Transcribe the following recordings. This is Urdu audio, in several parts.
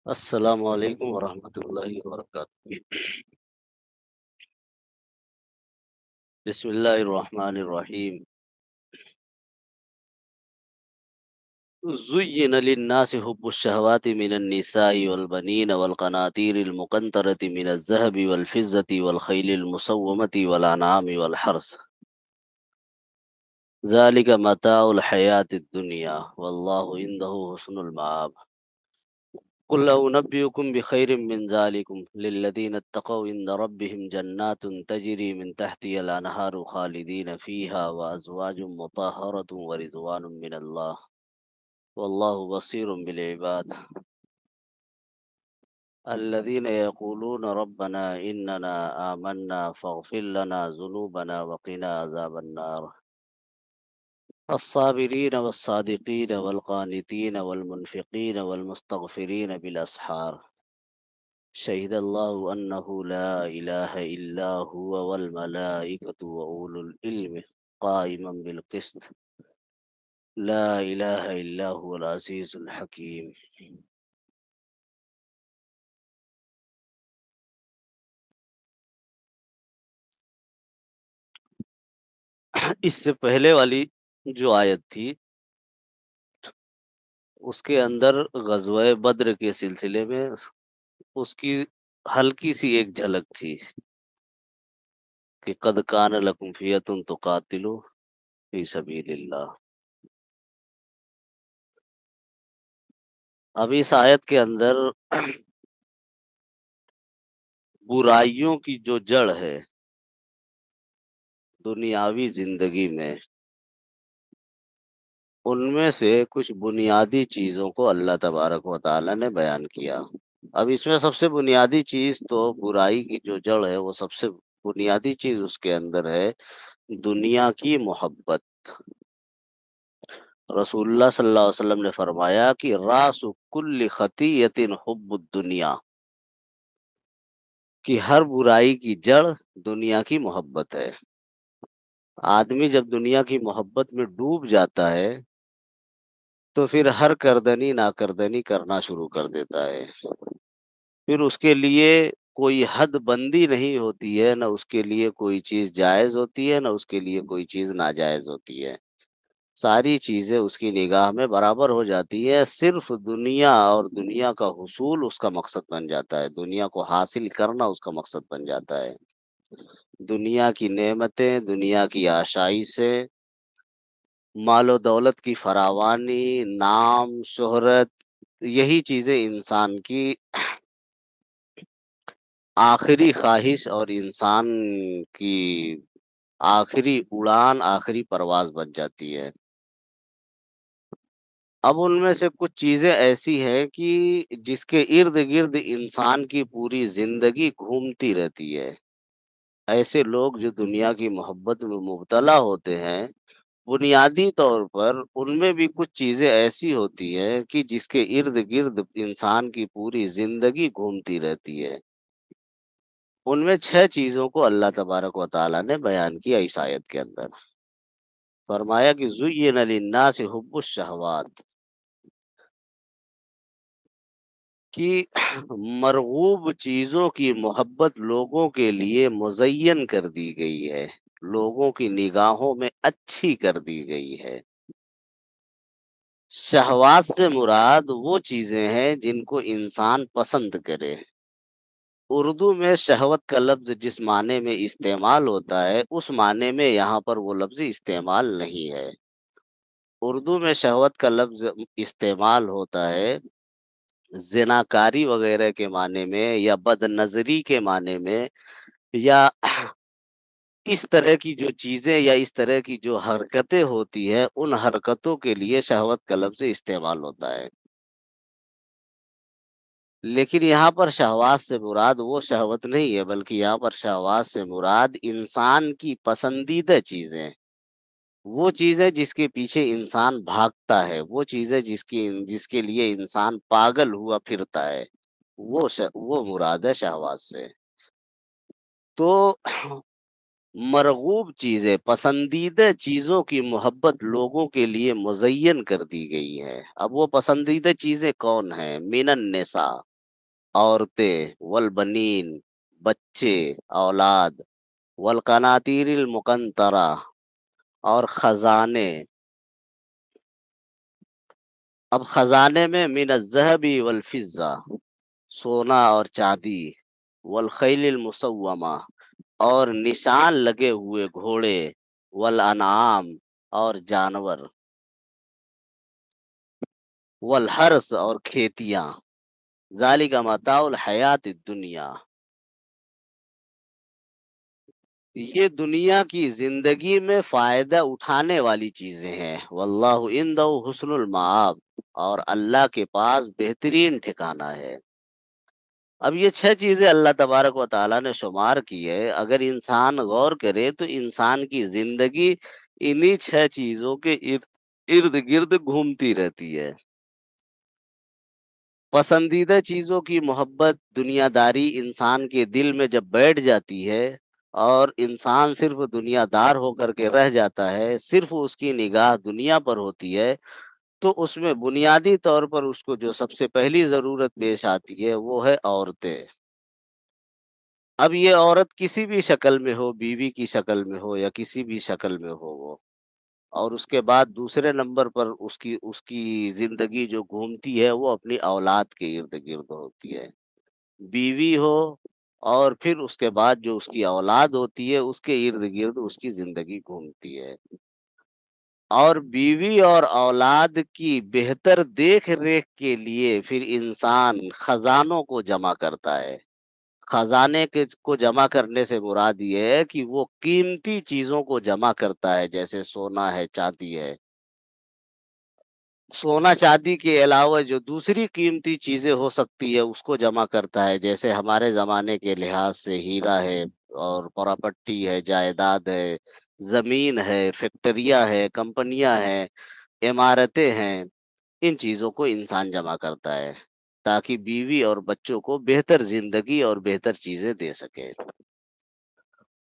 السلام علیکم ورحمۃ اللہ وبرکاتہ۔ بسم اللہ الرحمن الرحیم۔ زین للناس حب الشہوات من النساء والبنین والقناطیر المقنطرة من الذهب والفضة والخیل المسومة والانعام والحرث ذلك متاع الحیاة الدنیا واللہ عنده حسن المآب۔ قل أنبئكم بخير من ذلكم للذين اتقوا عند ربهم جنات تجري من تحتها الأنهار خالدين فيها وأزواج مطهرة ورضوان من الله والله بصير بالعباد الذين يقولون ربنا إننا آمنا فاغفر لنا ذنوبنا وقنا عذاب النار الصابرين والصادقين والقانتين والمنفقين والمستغفرين بالأسحار شهد الله أنه لا إله إلا هو والملائكة وأولو العلم قائما بالقسط لا إله إلا هو العزيز الحكيم۔ اس سے پہلے والی جو آیت تھی اس کے اندر غزوہ بدر کے سلسلے میں اس کی ہلکی سی ایک جھلک تھی کہ قد کان لکم فیۃ تقاتلوا فی سبیل اللہ۔ اب اس آیت کے اندر برائیوں کی جو جڑ ہے دنیاوی زندگی میں، ان میں سے کچھ بنیادی چیزوں کو اللہ تبارک و تعالی نے بیان کیا۔ اب اس میں سب سے بنیادی چیز تو برائی کی جو جڑ ہے، وہ سب سے بنیادی چیز اس کے اندر ہے دنیا کی محبت۔ رسول اللہ صلی اللہ علیہ وسلم نے فرمایا کہ راس کل خطیۃ حب الدنیا، کہ ہر برائی کی جڑ دنیا کی محبت ہے۔ آدمی جب دنیا کی محبت میں ڈوب جاتا ہے تو پھر ہر کردنی ناکردنی کرنا شروع کر دیتا ہے، پھر اس کے لیے کوئی حد بندی نہیں ہوتی ہے، نہ اس کے لیے کوئی چیز جائز ہوتی ہے، نہ اس کے لیے کوئی چیز ناجائز ہوتی ہے۔ ساری چیزیں اس کی نگاہ میں برابر ہو جاتی ہے، صرف دنیا اور دنیا کا حصول اس کا مقصد بن جاتا ہے، دنیا کو حاصل کرنا اس کا مقصد بن جاتا ہے۔ دنیا کی نعمتیں، دنیا کی آشائشیں، مال و دولت کی فراوانی، نام، شہرت، یہی چیزیں انسان کی آخری خواہش اور انسان کی آخری اڑان، آخری پرواز بن جاتی ہے۔ اب ان میں سے کچھ چیزیں ایسی ہیں کہ جس کے ارد گرد انسان کی پوری زندگی گھومتی رہتی ہے۔ ایسے لوگ جو دنیا کی محبت میں مبتلا ہوتے ہیں، بنیادی طور پر ان میں بھی کچھ چیزیں ایسی ہوتی ہیں کہ جس کے ارد گرد انسان کی پوری زندگی گھومتی رہتی ہے۔ ان میں 6 چیزوں کو اللہ تبارک و تعالیٰ نے بیان کیا اس آیت کے اندر۔ فرمایا کہ زین للناس حب الشہوات، کہ مرغوب چیزوں کی محبت لوگوں کے لیے مزین کر دی گئی ہے، لوگوں کی نگاہوں میں اچھی کر دی گئی ہے۔ شہوات سے مراد وہ چیزیں ہیں جن کو انسان پسند کرے۔ اردو میں شہوت کا لفظ جس معنی میں استعمال ہوتا ہے، اس معنی میں یہاں پر وہ لفظ استعمال نہیں ہے۔ اردو میں شہوت کا لفظ استعمال ہوتا ہے زناکاری وغیرہ کے معنی میں، یا بد نظری کے معنی میں، یا اس طرح کی جو چیزیں یا اس طرح کی جو حرکتیں ہوتی ہیں، ان حرکتوں کے لیے شہوت کا لفظ استعمال ہوتا ہے۔ لیکن یہاں پر شہوات سے مراد وہ شہوت نہیں ہے، بلکہ یہاں پر شہوات سے مراد انسان کی پسندیدہ چیزیں، وہ چیزیں جس کے پیچھے انسان بھاگتا ہے، وہ چیزیں جس کے لیے انسان پاگل ہوا پھرتا ہے، وہ مراد ہے شہوات سے۔ تو مرغوب چیزیں، پسندیدہ چیزوں کی محبت لوگوں کے لیے مزین کر دی گئی ہے۔ اب وہ پسندیدہ چیزیں کون ہیں؟ من النساء، عورتیں، والبنین، بچے، اولاد، والقناطیر المقنطرہ، اور خزانے. اب خزانے میں من الذهب والفضہ، سونا اور چاندی، والخیل المسومہ، اور نشان لگے ہوئے گھوڑے، والانعام، اور جانور، والحرث، اور کھیتیاں. ذالک متاع الحیات الدنیا، یہ دنیا کی زندگی میں فائدہ اٹھانے والی چیزیں ہیں. واللہ عنده حسن المآب، اور اللہ کے پاس بہترین ٹھکانہ ہے. اب یہ 6 چیزیں اللہ تبارک و تعالیٰ نے شمار کی ہے. اگر انسان غور کرے تو انسان کی زندگی انہی 6 چیزوں کے ارد گرد گھومتی رہتی ہے. پسندیدہ چیزوں کی محبت، دنیا داری انسان کے دل میں جب بیٹھ جاتی ہے اور انسان صرف دنیا دار ہو کر کے رہ جاتا ہے، صرف اس کی نگاہ دنیا پر ہوتی ہے، تو اس میں بنیادی طور پر اس کو جو سب سے پہلی ضرورت پیش آتی ہے وہ ہے عورتیں. اب یہ عورت کسی بھی شکل میں ہو، بیوی کی شکل میں ہو یا کسی بھی شکل میں ہو وہ. اور اس کے بعد دوسرے نمبر پر اس کی زندگی جو گھومتی ہے وہ اپنی اولاد کے ارد گرد ہوتی ہے. بیوی ہو، اور پھر اس کے بعد جو اس کی اولاد ہوتی ہے اس کے ارد گرد اس کی زندگی گھومتی ہے. اور بیوی اور اولاد کی بہتر دیکھ ریکھ کے لیے پھر انسان خزانوں کو جمع کرتا ہے. خزانے کو جمع کرنے سے مراد یہ ہے کہ وہ قیمتی چیزوں کو جمع کرتا ہے، جیسے سونا ہے، چاندی ہے. سونا چاندی کے علاوہ جو دوسری قیمتی چیزیں ہو سکتی ہے اس کو جمع کرتا ہے، جیسے ہمارے زمانے کے لحاظ سے ہیرا ہے، اور پراپرٹی ہے، جائیداد ہے، زمین ہے، فیکٹریاں ہے، کمپنیاں ہیں، عمارتیں ہیں. ان چیزوں کو انسان جمع کرتا ہے تاکہ بیوی اور بچوں کو بہتر زندگی اور بہتر چیزیں دے سکے.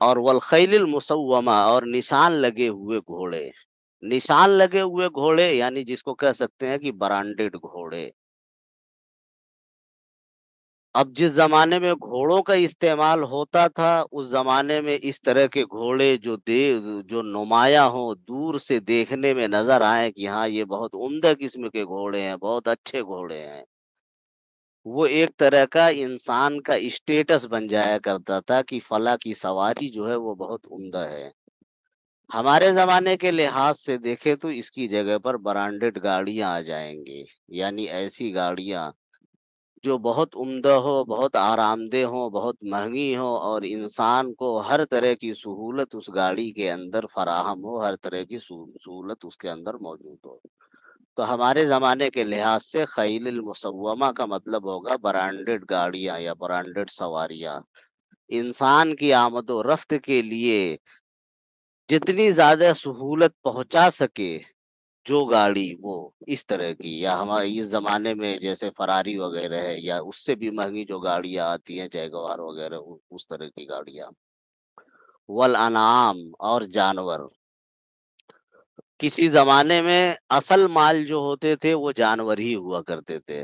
اور والخیل المسومہ، اور نشان لگے ہوئے گھوڑے. نشان لگے ہوئے گھوڑے یعنی جس کو کہہ سکتے ہیں کہ برانڈڈ گھوڑے. اب جس زمانے میں گھوڑوں کا استعمال ہوتا تھا اس زمانے میں اس طرح کے گھوڑے جو نمایاں ہوں، دور سے دیکھنے میں نظر آئے کہ ہاں یہ بہت عمدہ قسم کے گھوڑے ہیں، بہت اچھے گھوڑے ہیں، وہ ایک طرح کا انسان کا اسٹیٹس بن جایا کرتا تھا کہ فلاں کی سواری جو ہے وہ بہت عمدہ ہے. ہمارے زمانے کے لحاظ سے دیکھیں تو اس کی جگہ پر برانڈڈ گاڑیاں آ جائیں گی، یعنی ایسی گاڑیاں جو بہت عمدہ ہو، بہت آرام دہ ہو، بہت مہنگی ہو، اور انسان کو ہر طرح کی سہولت اس گاڑی کے اندر فراہم ہو، ہر طرح کی سہولت اس کے اندر موجود ہو. تو ہمارے زمانے کے لحاظ سے خیل المسومہ کا مطلب ہوگا برانڈڈ گاڑیاں یا برانڈڈ سواریاں. انسان کی آمد و رفت کے لیے جتنی زیادہ سہولت پہنچا سکے جو گاڑی، وہ اس طرح کی، یا ہمارے اس زمانے میں جیسے فراری وغیرہ ہے، یا اس سے بھی مہنگی جو گاڑیاں آتی ہیں جیگوار وغیرہ، اس طرح کی گاڑیاں. والانعام، اور جانور. کسی زمانے میں اصل مال جو ہوتے تھے وہ جانور ہی ہوا کرتے تھے،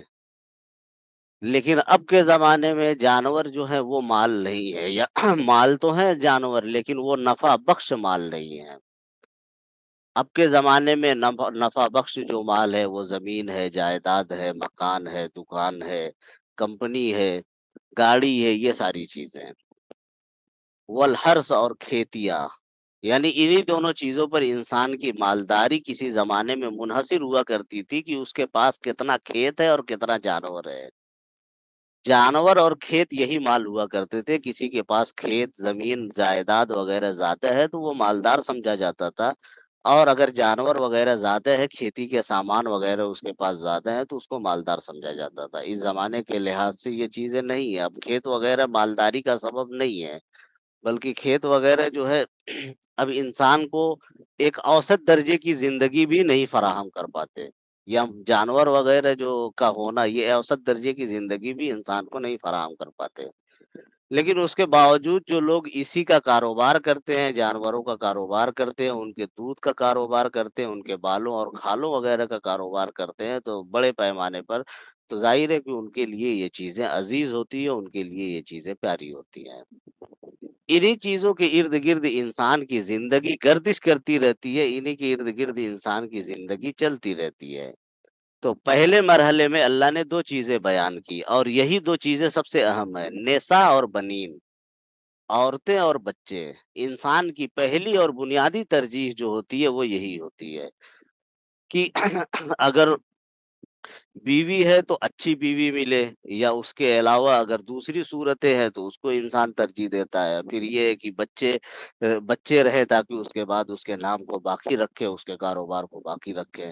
لیکن اب کے زمانے میں جانور جو ہے وہ مال نہیں ہے، یا مال تو ہے جانور لیکن وہ نفع بخش مال نہیں ہے. اب کے زمانے میں نفع بخش جو مال ہے وہ زمین ہے، جائیداد ہے، مکان ہے، دکان ہے، کمپنی ہے، گاڑی ہے، یہ ساری چیزیں. والحرث، اور کھیتیاں. یعنی انہی دونوں چیزوں پر انسان کی مالداری کسی زمانے میں منحصر ہوا کرتی تھی کہ اس کے پاس کتنا کھیت ہے اور کتنا جانور ہے. جانور اور کھیت یہی مال ہوا کرتے تھے. کسی کے پاس کھیت، زمین، جائیداد وغیرہ زیادہ ہے تو وہ مالدار سمجھا جاتا تھا، اور اگر جانور وغیرہ زیادہ ہے، کھیتی کے سامان وغیرہ اس کے پاس زیادہ ہے تو اس کو مالدار سمجھا جاتا تھا. اس زمانے کے لحاظ سے یہ چیزیں نہیں ہیں. اب کھیت وغیرہ مالداری کا سبب نہیں ہے، بلکہ کھیت وغیرہ جو ہے اب انسان کو ایک اوسط درجے کی زندگی بھی نہیں فراہم کر پاتے، یا جانور وغیرہ جو کا ہونا یہ اوسط درجے کی زندگی بھی انسان کو نہیں فراہم کر پاتے. لیکن اس کے باوجود جو لوگ اسی کا کاروبار کرتے ہیں، جانوروں کا کاروبار کرتے ہیں، ان کے دودھ کا کاروبار کرتے ہیں، ان کے بالوں اور کھالوں وغیرہ کا کاروبار کرتے ہیں، تو بڑے پیمانے پر تو ظاہر ہے کہ ان کے لیے یہ چیزیں عزیز ہوتی ہیں، ان کے لیے یہ چیزیں پیاری ہوتی ہیں۔ انہی چیزوں کے ارد گرد انسان کی زندگی گردش کرتی رہتی ہے، انہی کے ارد گرد انسان کی زندگی چلتی رہتی ہے۔ تو پہلے مرحلے میں اللہ نے دو چیزیں بیان کی، اور یہی دو چیزیں سب سے اہم ہے، نساء اور بنین، عورتیں اور بچے۔ انسان کی پہلی اور بنیادی ترجیح جو ہوتی ہے وہ یہی ہوتی ہے کہ اگر بیوی ہے تو اچھی بیوی ملے، یا اس کے علاوہ اگر دوسری صورتیں ہیں تو اس کو انسان ترجیح دیتا ہے۔ پھر یہ ہے کہ بچے رہے تاکہ اس کے بعد اس کے نام کو باقی رکھے، اس کے کاروبار کو باقی رکھے۔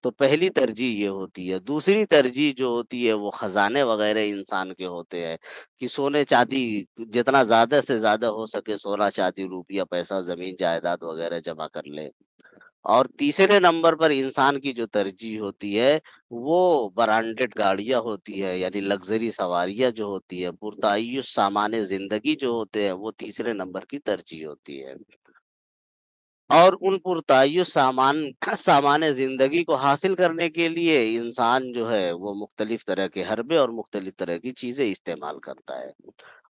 تو پہلی ترجیح یہ ہوتی ہے۔ دوسری ترجیح جو ہوتی ہے وہ خزانے وغیرہ انسان کے ہوتے ہیں، کہ سونے چاندی جتنا زیادہ سے زیادہ ہو سکے، سونا چاندی روپیہ پیسہ زمین جائیداد وغیرہ جمع کر لے۔ اور تیسرے نمبر پر انسان کی جو ترجیح ہوتی ہے وہ برانڈڈ گاڑیاں ہوتی ہے، یعنی لگژری سواریاں جو ہوتی ہے، پرتعیش سامان زندگی جو ہوتے ہیں، وہ تیسرے نمبر کی ترجیح ہوتی ہے۔ اور ان پرتعیش سامان زندگی کو حاصل کرنے کے لیے انسان جو ہے وہ مختلف طرح کے حربے اور مختلف طرح کی چیزیں استعمال کرتا ہے۔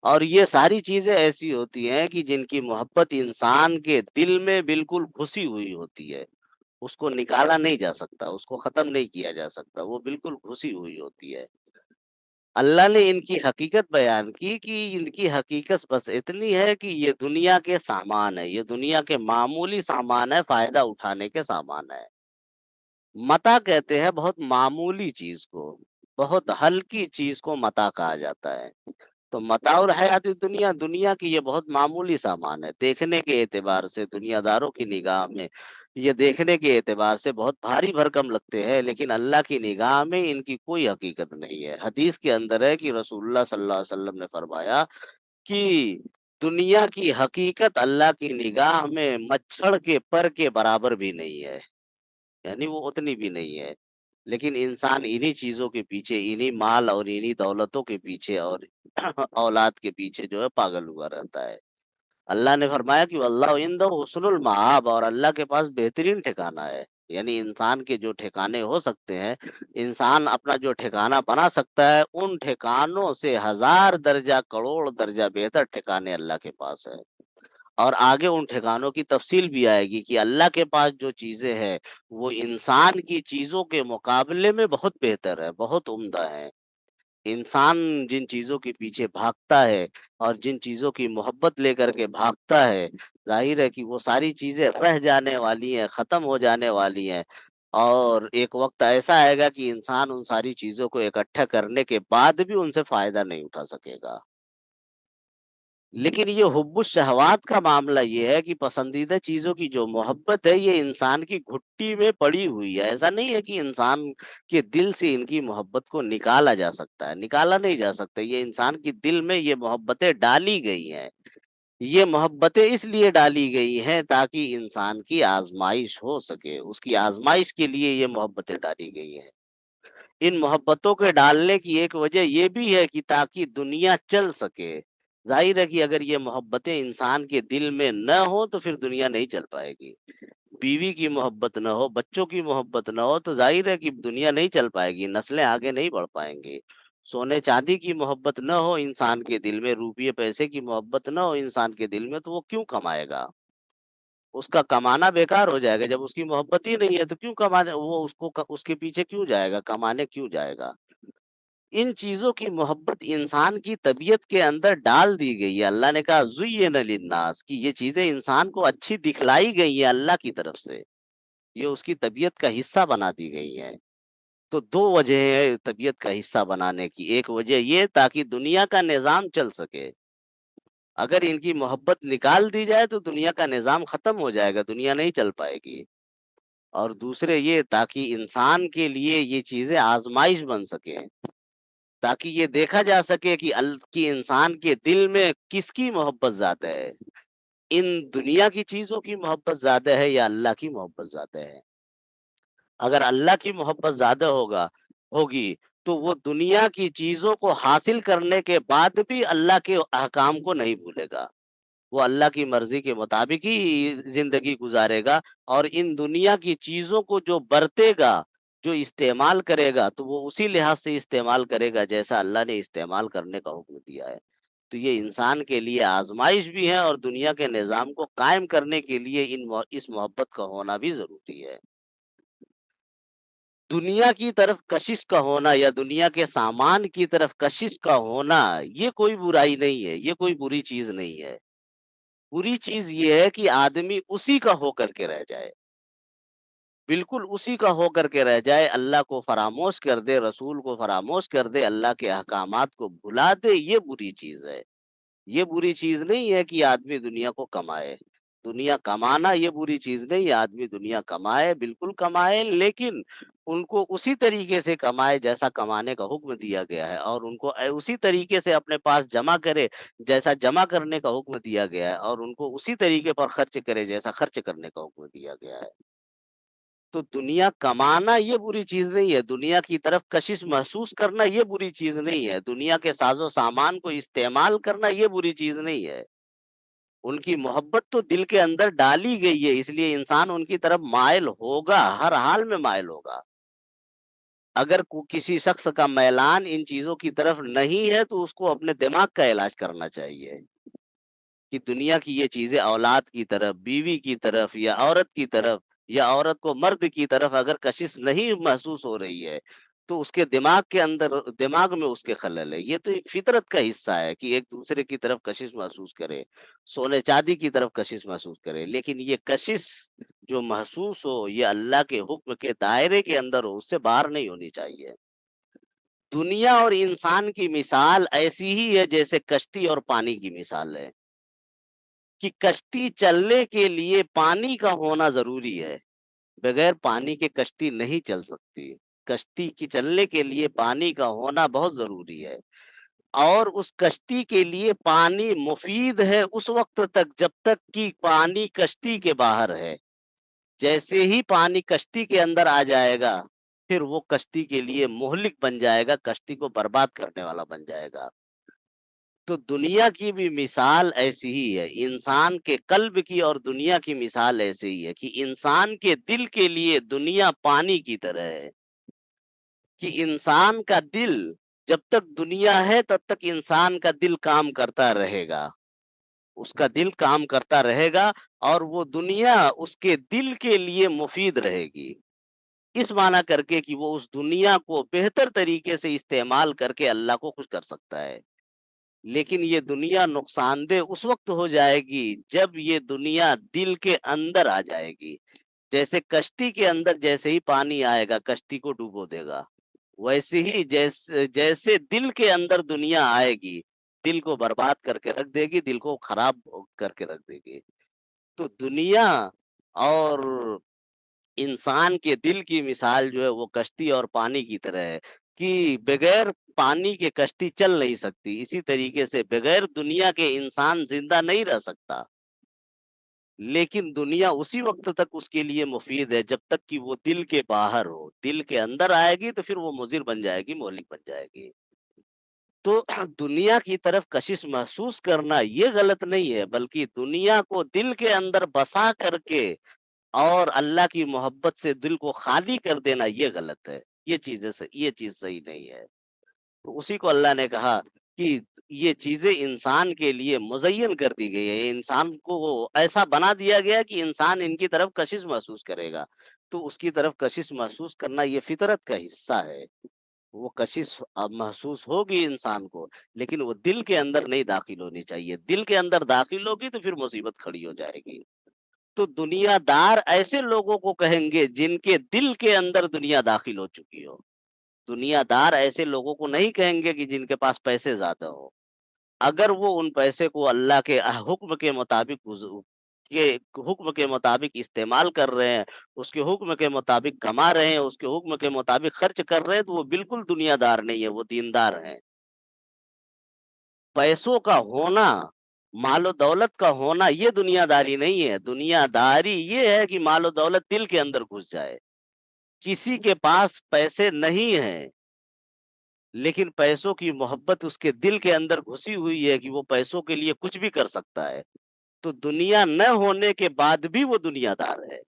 اور یہ ساری چیزیں ایسی ہوتی ہیں کہ جن کی محبت انسان کے دل میں بالکل گھسی ہوئی ہوتی ہے، اس کو نکالا نہیں جا سکتا، اس کو ختم نہیں کیا جا سکتا، وہ بالکل گھسی ہوئی ہوتی ہے۔ اللہ نے ان کی حقیقت بیان کی کہ ان کی حقیقت بس اتنی ہے کہ یہ دنیا کے سامان ہے، یہ دنیا کے معمولی سامان ہے، فائدہ اٹھانے کے سامان ہے۔ متاع کہتے ہیں بہت معمولی چیز کو، بہت ہلکی چیز کو متاع کہا جاتا ہے۔ تو متاع الحیات دنیا، دنیا کی یہ بہت معمولی سامان ہے، دیکھنے کے اعتبار سے دنیا داروں کی نگاہ میں یہ دیکھنے کے اعتبار سے بہت بھاری بھرکم لگتے ہیں، لیکن اللہ کی نگاہ میں ان کی کوئی حقیقت نہیں ہے۔ حدیث کے اندر ہے کہ رسول اللہ صلی اللہ علیہ وسلم نے فرمایا کہ دنیا کی حقیقت اللہ کی نگاہ میں مچھڑ کے پر کے برابر بھی نہیں ہے، یعنی وہ اتنی بھی نہیں ہے۔ لیکن انسان انہی چیزوں کے پیچھے، انہی مال اور انہی دولتوں کے پیچھے اور اولاد کے پیچھے جو ہے پاگل ہوا رہتا ہے۔ اللہ نے فرمایا کہ واللہ عنده حسن المآب، اور اللہ کے پاس بہترین ٹھکانہ ہے۔ یعنی انسان کے جو ٹھکانے ہو سکتے ہیں، انسان اپنا جو ٹھکانہ بنا سکتا ہے، ان ٹھکانوں سے 1000 درجہ کروڑ درجہ بہتر ٹھکانے اللہ کے پاس ہے۔ اور آگے ان ٹھکانوں کی تفصیل بھی آئے گی کہ اللہ کے پاس جو چیزیں ہیں وہ انسان کی چیزوں کے مقابلے میں بہت بہتر ہے، بہت عمدہ ہے۔ انسان جن چیزوں کے پیچھے بھاگتا ہے اور جن چیزوں کی محبت لے کر کے بھاگتا ہے، ظاہر ہے کہ وہ ساری چیزیں رہ جانے والی ہیں، ختم ہو جانے والی ہیں، اور ایک وقت ایسا آئے گا کہ انسان ان ساری چیزوں کو اکٹھا کرنے کے بعد بھی ان سے فائدہ نہیں اٹھا سکے گا۔ لیکن یہ حب الشہوات کا معاملہ یہ ہے کہ پسندیدہ چیزوں کی جو محبت ہے یہ انسان کی گھٹی میں پڑی ہوئی ہے۔ ایسا نہیں ہے کہ انسان کے دل سے ان کی محبت کو نکالا جا سکتا ہے، نکالا نہیں جا سکتا۔ یہ انسان کی دل میں یہ محبتیں ڈالی گئی ہیں۔ یہ محبتیں اس لیے ڈالی گئی ہیں تاکہ انسان کی آزمائش ہو سکے، اس کی آزمائش کے لیے یہ محبتیں ڈالی گئی ہیں۔ ان محبتوں کے ڈالنے کی ایک وجہ یہ بھی ہے کہ تاکہ دنیا چل سکے۔ ظاہر ہے کہ اگر یہ محبتیں انسان کے دل میں نہ ہو تو پھر دنیا نہیں چل پائے گی۔ بیوی کی محبت نہ ہو، بچوں کی محبت نہ ہو تو ظاہر ہے کہ دنیا نہیں چل پائے گی، نسلیں آگے نہیں بڑھ پائیں گی۔ سونے چاندی کی محبت نہ ہو انسان کے دل میں، روپیے پیسے کی محبت نہ ہو انسان کے دل میں، تو وہ کیوں کمائے گا؟ اس کا کمانا بیکار ہو جائے گا۔ جب اس کی محبت ہی نہیں ہے تو کیوں کمانے، وہ اس کے پیچھے کیوں جائے گا، کمانے کیوں جائے گا؟ ان چیزوں کی محبت انسان کی طبیعت کے اندر ڈال دی گئی ہے۔ اللہ نے کہا زُیِّنَ لِلنَّاسِ، کہ یہ چیزیں انسان کو اچھی دکھلائی گئی ہیں اللہ کی طرف سے، یہ اس کی طبیعت کا حصہ بنا دی گئی ہیں۔ تو دو وجہ ہے طبیعت کا حصہ بنانے کی، ایک وجہ یہ تاکہ دنیا کا نظام چل سکے۔ اگر ان کی محبت نکال دی جائے تو دنیا کا نظام ختم ہو جائے گا، دنیا نہیں چل پائے گی۔ اور دوسرے یہ تاکہ انسان کے لیے یہ چیزیں آزمائش بن سکے، تاکہ یہ دیکھا جا سکے کہ کہ انسان کے دل میں کس کی محبت زیادہ ہے، ان دنیا کی چیزوں کی محبت زیادہ ہے یا اللہ کی محبت زیادہ ہے۔ اگر اللہ کی محبت زیادہ ہوگی تو وہ دنیا کی چیزوں کو حاصل کرنے کے بعد بھی اللہ کے احکام کو نہیں بھولے گا، وہ اللہ کی مرضی کے مطابق ہی زندگی گزارے گا، اور ان دنیا کی چیزوں کو جو برتے گا، جو استعمال کرے گا تو وہ اسی لحاظ سے استعمال کرے گا جیسا اللہ نے استعمال کرنے کا حکم دیا ہے۔ تو یہ انسان کے لیے آزمائش بھی ہے، اور دنیا کے نظام کو قائم کرنے کے لیے اس محبت کا ہونا بھی ضروری ہے۔ دنیا کی طرف کشش کا ہونا یا دنیا کے سامان کی طرف کشش کا ہونا، یہ کوئی برائی نہیں ہے، یہ کوئی بری چیز نہیں ہے۔ بری چیز یہ ہے کہ آدمی اسی کا ہو کر کے رہ جائے، بالکل اسی کا ہو کر کے رہ جائے، اللہ کو فراموش کر دے، رسول کو فراموش کر دے، اللہ کے احکامات کو بھلا دے، یہ بری چیز ہے۔ یہ بری چیز نہیں ہے کہ آدمی دنیا کو کمائے، دنیا کمانا یہ بری چیز نہیں ہے، آدمی دنیا کمائے، بالکل کمائے، لیکن ان کو اسی طریقے سے کمائے جیسا کمانے کا حکم دیا گیا ہے، اور ان کو اسی طریقے سے اپنے پاس جمع کرے جیسا جمع کرنے کا حکم دیا گیا ہے، اور ان کو اسی طریقے پر خرچ کرے جیسا خرچ کرنے کا حکم دیا گیا ہے۔ تو دنیا کمانا یہ بری چیز نہیں ہے، دنیا کی طرف کشش محسوس کرنا یہ بری چیز نہیں ہے، دنیا کے ساز و سامان کو استعمال کرنا یہ بری چیز نہیں ہے۔ ان کی محبت تو دل کے اندر ڈالی گئی ہے، اس لیے انسان ان کی طرف مائل ہوگا، ہر حال میں مائل ہوگا۔ اگر کسی شخص کا میلان ان چیزوں کی طرف نہیں ہے تو اس کو اپنے دماغ کا علاج کرنا چاہیے، کہ دنیا کی یہ چیزیں اولاد کی طرف، بیوی کی طرف، یا عورت کی طرف، یا عورت کو مرد کی طرف اگر کشش نہیں محسوس ہو رہی ہے تو اس کے دماغ کے اندر، دماغ میں اس کے خلل ہے۔ یہ تو فطرت کا حصہ ہے کہ ایک دوسرے کی طرف کشش محسوس کرے، سونے چاندی کی طرف کشش محسوس کرے، لیکن یہ کشش جو محسوس ہو یہ اللہ کے حکم کے دائرے کے اندر ہو، اس سے باہر نہیں ہونی چاہیے۔ دنیا اور انسان کی مثال ایسی ہی ہے جیسے کشتی اور پانی کی مثال ہے، کہ کشتی چلنے کے لیے پانی کا ہونا ضروری ہے، بغیر پانی کے کشتی نہیں چل سکتی۔ کشتی کی چلنے کے لیے پانی کا ہونا بہت ضروری ہے، اور اس کشتی کے لیے پانی مفید ہے اس وقت تک جب تک کہ پانی کشتی کے باہر ہے۔ جیسے ہی پانی کشتی کے اندر آ جائے گا پھر وہ کشتی کے لیے مہلک بن جائے گا، کشتی کو برباد کرنے والا بن جائے گا۔ تو دنیا کی بھی مثال ایسی ہی ہے، انسان کے قلب کی اور دنیا کی مثال ایسی ہی ہے، کہ انسان کے دل کے لیے دنیا پانی کی طرح ہے، کہ انسان کا دل جب تک دنیا ہے تب تک انسان کا دل کام کرتا رہے گا، اس کا دل کام کرتا رہے گا، اور وہ دنیا اس کے دل کے لیے مفید رہے گی، اس معنی کر کے کہ وہ اس دنیا کو بہتر طریقے سے استعمال کر کے اللہ کو خوش کر سکتا ہے۔ لیکن یہ دنیا نقصان دہ اس وقت ہو جائے گی جب یہ دنیا دل کے اندر آ جائے گی۔ جیسے کشتی کے اندر جیسے ہی پانی آئے گا کشتی کو ڈوبو دے گا، ویسے ہی جیسے دل کے اندر دنیا آئے گی دل کو برباد کر کے رکھ دے گی، دل کو خراب کر کے رکھ دے گی۔ تو دنیا اور انسان کے دل کی مثال جو ہے وہ کشتی اور پانی کی طرح ہے، کہ بغیر پانی کے کشتی چل نہیں سکتی، اسی طریقے سے بغیر دنیا کے انسان زندہ نہیں رہ سکتا، لیکن دنیا اسی وقت تک اس کے لیے مفید ہے جب تک کہ وہ دل کے باہر ہو، دل کے اندر آئے گی تو پھر وہ مضر بن جائے گی، مہلک بن جائے گی۔ تو دنیا کی طرف کشش محسوس کرنا یہ غلط نہیں ہے، بلکہ دنیا کو دل کے اندر بسا کر کے اور اللہ کی محبت سے دل کو خالی کر دینا یہ غلط ہے، یہ چیز صحیح نہیں ہے۔ تو اسی کو اللہ نے کہا کہ یہ چیزیں انسان کے لیے مزین کر دی گئی ہے، انسان کو وہ ایسا بنا دیا گیا کہ انسان ان کی طرف کشش محسوس کرے گا، تو اس کی طرف کشش محسوس کرنا یہ فطرت کا حصہ ہے۔ وہ کشش اب محسوس ہوگی انسان کو، لیکن وہ دل کے اندر نہیں داخل ہونی چاہیے، دل کے اندر داخل ہوگی تو پھر مصیبت کھڑی ہو جائے گی۔ تو دنیا دار ایسے لوگوں کو کہیں گے جن کے دل کے اندر دنیا داخل ہو چکی ہو، دنیا دار ایسے لوگوں کو نہیں کہیں گے کہ جن کے پاس پیسے زیادہ ہو، اگر وہ ان پیسے کو اللہ کے حکم کے مطابق کے حکم کے مطابق استعمال کر رہے ہیں، اس کے حکم کے مطابق کما رہے ہیں، اس کے حکم کے مطابق خرچ کر رہے ہیں، تو وہ بالکل دنیا دار نہیں ہے، وہ دیندار ہیں۔ پیسوں کا ہونا، مال و دولت کا ہونا یہ دنیا داری نہیں ہے، دنیا داری یہ ہے کہ مال و دولت دل کے اندر گھس جائے۔ کسی کے پاس پیسے نہیں ہیں لیکن پیسوں کی محبت اس کے دل کے اندر گھسی ہوئی ہے کہ وہ پیسوں کے لیے کچھ بھی کر سکتا ہے، تو دنیا نہ ہونے کے بعد بھی وہ دنیا دار ہے۔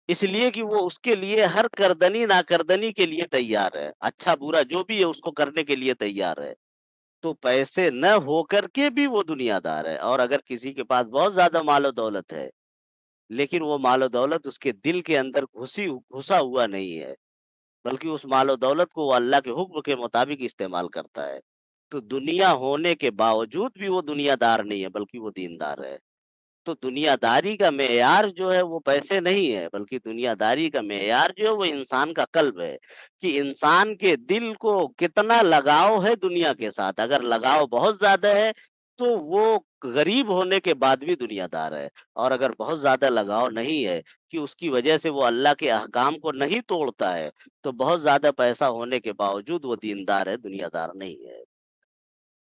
اس لیے کہ وہ اس کے لیے ہر کردنی ناکردنی کے لیے تیار ہے، اچھا برا جو بھی ہے اس کو کرنے کے لیے تیار ہے۔ تو پیسے نہ ہو کر کے بھی وہ دنیا دار ہے، اور اگر کسی کے پاس بہت زیادہ مال و دولت ہے لیکن وہ مال و دولت اس کے دل کے اندر گھسا ہوا نہیں ہے، بلکہ اس مال و دولت کو وہ اللہ کے حکم کے مطابق استعمال کرتا ہے، تو دنیا ہونے کے باوجود بھی وہ دنیا دار نہیں ہے بلکہ وہ دیندار ہے۔ تو دنیا داری کا معیار جو ہے وہ پیسے نہیں ہے، بلکہ دنیا داری کا معیار جو ہے وہ انسان کا قلب ہے، کہ انسان کے دل کو کتنا لگاؤ ہے دنیا کے ساتھ۔ اگر لگاؤ بہت زیادہ ہے تو وہ غریب ہونے کے بعد بھی دنیا دار ہے، اور اگر بہت زیادہ لگاؤ نہیں ہے کہ اس کی وجہ سے وہ اللہ کے احکام کو نہیں توڑتا ہے، تو بہت زیادہ پیسہ ہونے کے باوجود وہ دیندار ہے، دنیا دار نہیں ہے۔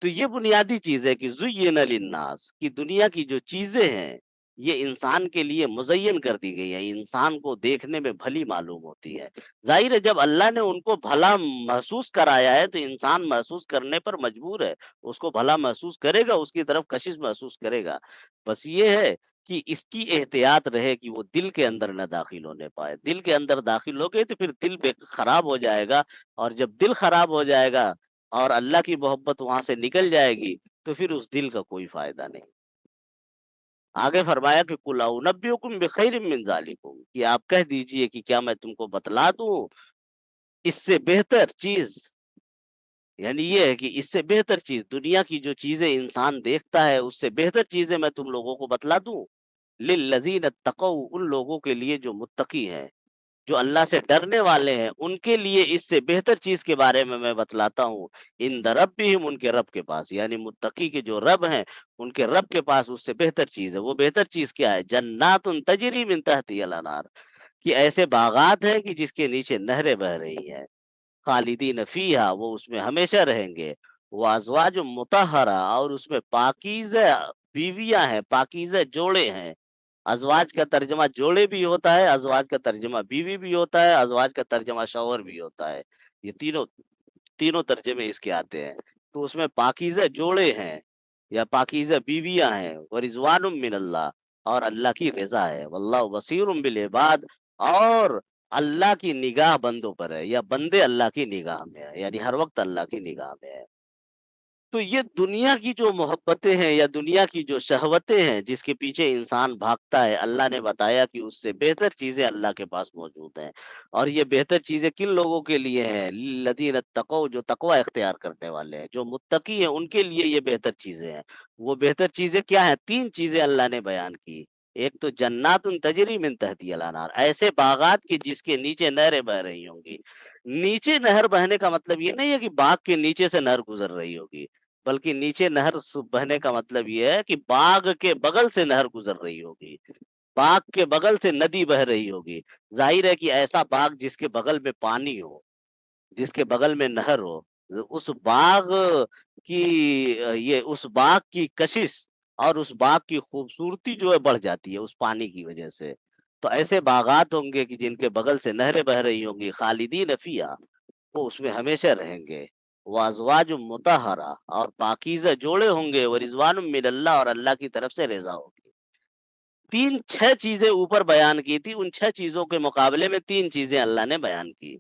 تو یہ بنیادی چیز ہے کہ زُیِّنَ للناس، کہ دنیا کی جو چیزیں ہیں یہ انسان کے لیے مزین کر دی گئی ہیں، انسان کو دیکھنے میں بھلی معلوم ہوتی ہے۔ ظاہر ہے جب اللہ نے ان کو بھلا محسوس کرایا ہے تو انسان محسوس کرنے پر مجبور ہے، اس کو بھلا محسوس کرے گا، اس کی طرف کشش محسوس کرے گا۔ بس یہ ہے کہ اس کی احتیاط رہے کہ وہ دل کے اندر نہ داخل ہونے پائے۔ دل کے اندر داخل ہو گئے تو پھر دل خراب ہو جائے گا، اور جب دل خراب ہو جائے گا اور اللہ کی محبت وہاں سے نکل جائے گی تو پھر اس دل کا کوئی فائدہ نہیں۔ آگے فرمایا کہ قُلْ أُنَبِّئُكُم بِخَيْرٍ مِّن ذَلِكُم، کہ آپ کہہ دیجئے کہ کیا میں تم کو بتلا دوں اس سے بہتر چیز، یعنی یہ ہے کہ اس سے بہتر چیز دنیا کی جو چیزیں انسان دیکھتا ہے اس سے بہتر چیزیں میں تم لوگوں کو بتلا دوں۔ لِلَّذِينَ اتَّقَوْا، ان لوگوں کے لیے جو متقی ہیں، جو اللہ سے ڈرنے والے ہیں، ان کے لیے اس سے بہتر چیز کے بارے میں بتلاتا ہوں۔ عند ربہم، ان کے رب کے پاس، یعنی متقی کے جو رب ہیں ان کے رب کے پاس اس سے بہتر چیز ہے۔ وہ بہتر چیز کیا ہے؟ جنات تجری من تحتها الانہار، کہ ایسے باغات ہیں کہ جس کے نیچے نہریں بہ رہی ہیں، خالدین فیہا، وہ اس میں ہمیشہ رہیں گے، وازواج مطہرہ، اور اس میں پاکیزہ بیویاں ہیں، پاکیزہ جوڑے ہیں۔ ازواج کا ترجمہ جوڑے بھی ہوتا ہے، ازواج کا ترجمہ بیوی بھی ہوتا ہے، ازواج کا ترجمہ شوہر بھی ہوتا ہے، یہ تینوں تینوں ترجمے اس کے آتے ہیں۔ تو اس میں پاکیزہ جوڑے ہیں یا پاکیزہ بیویاں ہیں، ورضوان من اللہ، اور اللہ کی رضا ہے، واللہ بصیر بالعباد، اور اللہ کی نگاہ بندوں پر ہے، یا بندے اللہ کی نگاہ میں ہے، یعنی ہر وقت اللہ کی نگاہ میں ہے۔ تو یہ دنیا کی جو محبتیں ہیں یا دنیا کی جو شہوتیں ہیں جس کے پیچھے انسان بھاگتا ہے، اللہ نے بتایا کہ اس سے بہتر چیزیں اللہ کے پاس موجود ہیں، اور یہ بہتر چیزیں کن لوگوں کے لیے ہیں؟ للذین اتقوا، جو تقوی اختیار کرنے والے ہیں، جو متقی ہیں، ان کے لیے یہ بہتر چیزیں ہیں۔ وہ بہتر چیزیں کیا ہیں؟ تین چیزیں اللہ نے بیان کی۔ ایک تو جنات تجری من تحتها الانہار، ایسے باغات کی جس کے نیچے نہریں بہ رہی ہوں گی۔ نیچے نہر بہنے کا مطلب یہ نہیں ہے کہ باغ کے نیچے سے نہر گزر رہی ہوگی، بلکہ نیچے نہر بہنے کا مطلب یہ ہے کہ باغ کے بغل سے نہر گزر رہی ہوگی، باغ کے بغل سے ندی بہ رہی ہوگی۔ ظاہر ہے کہ ایسا باغ جس کے بغل میں پانی ہو، جس کے بغل میں نہر ہو، اس باغ کی یہ اس باغ کی کشش اور اس باغ کی خوبصورتی جو ہے بڑھ جاتی ہے اس پانی کی وجہ سے۔ تو ایسے باغات ہوں گے کہ جن کے بغل سے نہریں بہ رہی ہوں گی، خالدین فیہا، وہ اس میں ہمیشہ رہیں گے، وازواج مطہرہ، اور پاکیزہ جوڑے ہوں گے، ورضوان من اللہ، اور اللہ کی طرف سے رضا ہوگی۔ چھ چیزیں اوپر بیان کی تھی، ان چھ چیزوں کے مقابلے میں تین چیزیں اللہ نے بیان کی،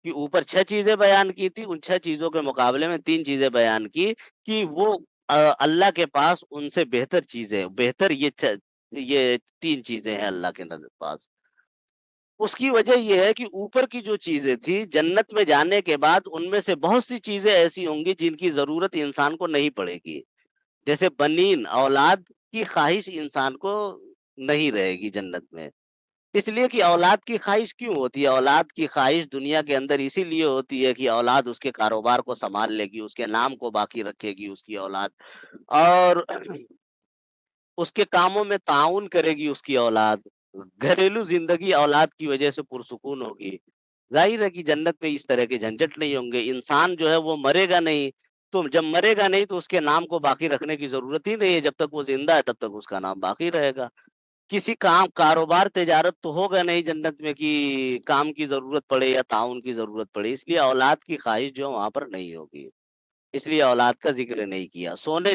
کہ اوپر چھ چیزیں بیان کی تھی، ان چھ چیزوں کے مقابلے میں تین چیزیں بیان کی، کہ وہ اللہ کے پاس ان سے بہتر چیزیں، بہتر یہ تین چیزیں ہیں اللہ کے نزد پاس۔ اس کی وجہ یہ ہے کہ اوپر کی جو چیزیں تھی جنت میں جانے کے بعد ان میں سے بہت سی چیزیں ایسی ہوں گی جن کی ضرورت انسان کو نہیں پڑے گی، جیسے بنین، اولاد کی خواہش انسان کو نہیں رہے گی جنت میں۔ اس لیے کہ اولاد کی خواہش کیوں ہوتی ہے؟ اولاد کی خواہش دنیا کے اندر اسی لیے ہوتی ہے کہ اولاد اس کے کاروبار کو سنبھال لے گی، اس کے نام کو باقی رکھے گی اس کی اولاد، اور اس کے کاموں میں تعاون کرے گی اس کی اولاد، گھریلو زندگی اولاد کی وجہ سے پرسکون ہوگی۔ ظاہر ہے کہ جنت میں اس طرح کے جھنجٹ نہیں ہوں گے، انسان جو ہے وہ مرے گا نہیں، تو جب مرے گا نہیں تو اس کے نام کو باقی رکھنے کی ضرورت ہی نہیں ہے، جب تک وہ زندہ ہے تب تک اس کا نام باقی رہے گا۔ کسی کام، کاروبار، تجارت تو ہوگا نہیں جنت میں کہ کام کی ضرورت پڑے یا تعاون کی ضرورت پڑے، اس لیے اولاد کی خواہش جو ہے وہاں پر نہیں ہوگی۔ اس لیے اولاد کا ذکر نہیں کیا۔ سونا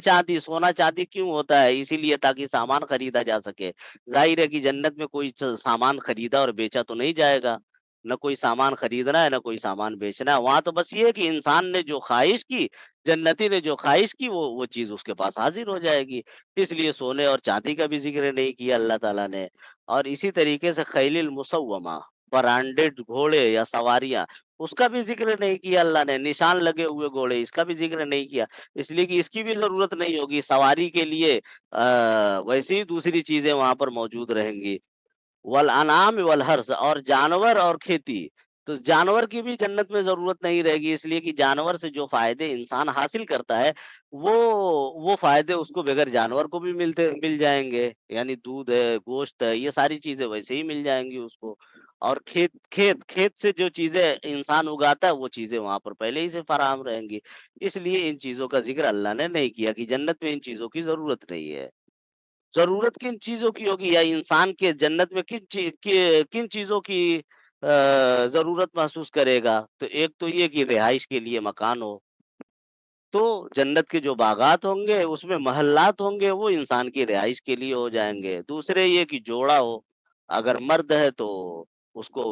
چاندی کیوں ہوتا ہے؟ اسی لیے تاکہ سامان خریدا جا سکے۔ ظاہر ہے کہ جنت میں کوئی سامان خریدا اور بیچا تو نہیں جائے گا، نہ کوئی سامان خریدنا ہے نہ کوئی سامان بیچنا ہے۔ وہاں تو بس یہ ہے کہ انسان نے جو خواہش کی، جنتی نے جو خواہش کی، وہ چیز اس کے پاس حاضر ہو جائے گی۔ اس لیے سونے اور چاندی کا بھی ذکر نہیں کیا اللہ تعالیٰ نے۔ اور اسی طریقے سے خیل المسومہ، برانڈڈ گھوڑے یا سواریاں، اس کا بھی ذکر نہیں کیا اللہ نے۔ نشان لگے ہوئے گھوڑے، اس کا بھی ذکر نہیں کیا، اس لیے کہ اس کی بھی ضرورت نہیں ہوگی سواری کے لیے۔ ویسے ہی دوسری چیزیں وہاں پر موجود رہیں گی۔ والانعام والحرث، اور جانور اور کھیتی، تو جانور کی بھی جنت میں ضرورت نہیں رہے گی، اس لیے کہ جانور سے جو فائدے انسان حاصل کرتا ہے، وہ وہ فائدے اس کو بغیر جانور کو بھی مل جائیں گے، یعنی دودھ ہے، گوشت ہے، یہ ساری چیزیں ویسے ہی مل جائیں گی اس کو۔ اور کھیت سے جو چیزیں انسان اگاتا ہے، وہ چیزیں وہاں پر پہلے ہی سے فراہم رہیں گی۔ اس لیے ان چیزوں کا ذکر اللہ نے نہیں کیا کہ جنت میں ان چیزوں کی ضرورت نہیں ہے۔ ضرورت کن چیزوں کی ہوگی، یا انسان کے جنت میں کن چیزوں کی ضرورت محسوس کرے گا؟ تو ایک تو یہ کہ رہائش کے لیے مکان ہو، تو جنت کے جو باغات ہوں گے، اس میں محلات ہوں گے، وہ انسان کی رہائش کے لیے ہو جائیں گے۔ دوسرے یہ کہ جوڑا ہو، اگر مرد ہے تو اس کو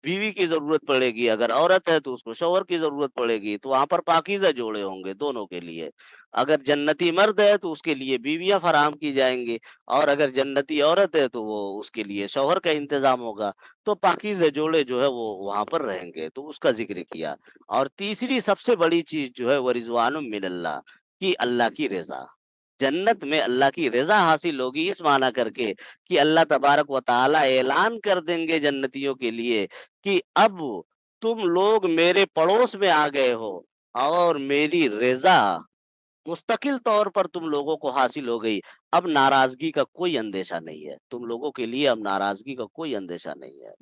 بیوی کی ضرورت پڑے گی، اگر عورت ہے تو اس کو شوہر کی ضرورت پڑے گی، تو وہاں پر پاکیزہ جوڑے ہوں گے دونوں کے لیے۔ اگر جنتی مرد ہے تو اس کے لیے بیویاں فراہم کی جائیں گی، اور اگر جنتی عورت ہے تو وہ اس کے لیے شوہر کا انتظام ہوگا۔ تو پاکیزہ جوڑے جو ہے وہ وہاں پر رہیں گے، تو اس کا ذکر کیا۔ اور تیسری سب سے بڑی چیز جو ہے وہ رضوان من اللہ، کی اللہ کی رضا۔ جنت میں اللہ کی رضا حاصل ہوگی، اس معنی کر کے کہ اللہ تبارک و تعالی اعلان کر دیں گے جنتیوں کے لیے کہ اب تم لوگ میرے پڑوس میں آ گئے ہو، اور میری رضا مستقل طور پر تم لوگوں کو حاصل ہو گئی۔ اب ناراضگی کا کوئی اندیشہ نہیں ہے تم لوگوں کے لیے، اب ناراضگی کا کوئی اندیشہ نہیں ہے۔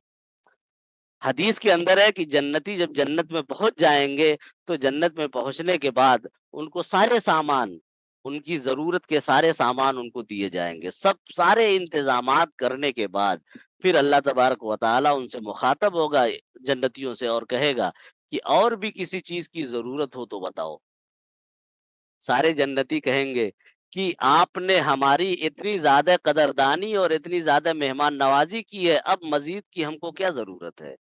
حدیث کے اندر ہے کہ جنتی جب جنت میں پہنچ جائیں گے، تو جنت میں پہنچنے کے بعد ان کو سارے سامان، ان کی ضرورت کے سارے سامان ان کو دیے جائیں گے، سارے انتظامات کرنے کے بعد پھر اللہ تبارک و تعالی ان سے مخاطب ہوگا، جنتیوں سے، اور کہے گا کہ اور بھی کسی چیز کی ضرورت ہو تو بتاؤ۔ سارے جنتی کہیں گے کہ آپ نے ہماری اتنی زیادہ قدردانی اور اتنی زیادہ مہمان نوازی کی ہے، اب مزید کی ہم کو کیا ضرورت ہے؟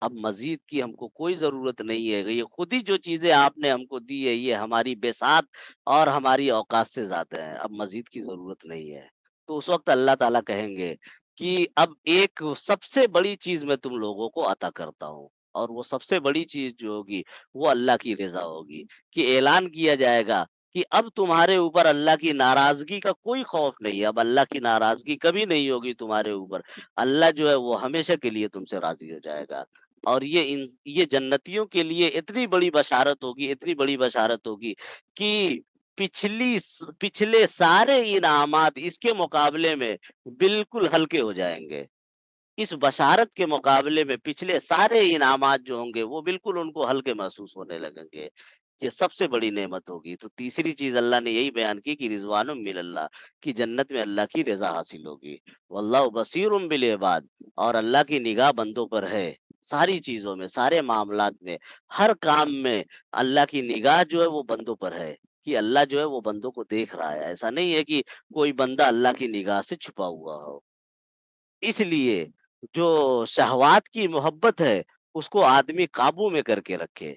اب مزید کی ہم کو کوئی ضرورت نہیں ہے، یہ خود ہی جو چیزیں آپ نے ہم کو دی ہے، یہ ہماری بساط اور ہماری اوقات سے زیادہ ہے، اب مزید کی ضرورت نہیں ہے۔ تو اس وقت اللہ تعالیٰ کہیں گے کہ اب ایک سب سے بڑی چیز میں تم لوگوں کو عطا کرتا ہوں، اور وہ سب سے بڑی چیز جو ہوگی وہ اللہ کی رضا ہوگی، کہ اعلان کیا جائے گا کہ اب تمہارے اوپر اللہ کی ناراضگی کا کوئی خوف نہیں ہے، اب اللہ کی ناراضگی کبھی نہیں ہوگی تمہارے اوپر۔ اللہ جو ہے وہ ہمیشہ کے لیے تم سے راضی ہو جائے گا۔ اور یہ جنتیوں کے لیے اتنی بڑی بشارت ہوگی، اتنی بڑی بشارت ہوگی کہ پچھلے سارے انعامات اس کے مقابلے میں بالکل ہلکے ہو جائیں گے۔ اس بشارت کے مقابلے میں پچھلے سارے انعامات جو ہوں گے وہ بالکل ان کو ہلکے محسوس ہونے لگیں گے۔ یہ سب سے بڑی نعمت ہوگی۔ تو تیسری چیز اللہ نے یہی بیان کی کہ رضوان من اللہ، کی جنت میں اللہ کی رضا حاصل ہوگی۔ واللہ بصیر بالعباد، اور اللہ کی نگاہ بندوں پر ہے، ساری چیزوں میں، سارے معاملات میں، ہر کام میں اللہ کی نگاہ جو ہے وہ بندوں پر ہے، کہ اللہ جو ہے وہ بندوں کو دیکھ رہا ہے۔ ایسا نہیں ہے کہ کوئی بندہ اللہ کی نگاہ سے چھپا ہوا ہو۔ اس لیے جو شہوات کی محبت ہے، اس کو آدمی قابو میں کر کے رکھے،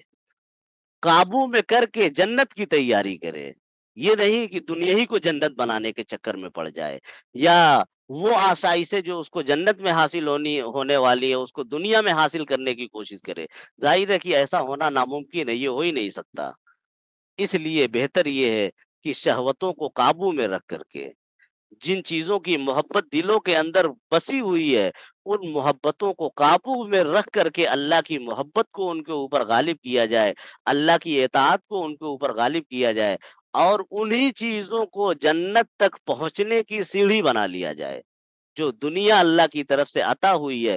قابو میں کر کے جنت کی تیاری کرے۔ یہ نہیں کہ دنیا ہی کو جنت بنانے کے چکر میں پڑ جائے، یا وہ آسائشیں جو اس کو جنت میں حاصل ہونے والی ہے، اس کو دنیا میں حاصل کرنے کی کوشش کرے۔ ظاہر ہے کہ ایسا ہونا ناممکن ہے، یہ ہو ہی نہیں سکتا۔ اس لیے بہتر یہ ہے کہ شہوتوں کو قابو میں رکھ کر کے، جن چیزوں کی محبت دلوں کے اندر بسی ہوئی ہے، ان محبتوں کو قابو میں رکھ کر کے اللہ کی محبت کو ان کے اوپر غالب کیا جائے، اللہ کی اطاعت کو ان کے اوپر غالب کیا جائے، اور انہی چیزوں کو جنت تک پہنچنے کی سیڑھی بنا لیا جائے۔ جو دنیا اللہ کی طرف سے عطا ہوئی ہے،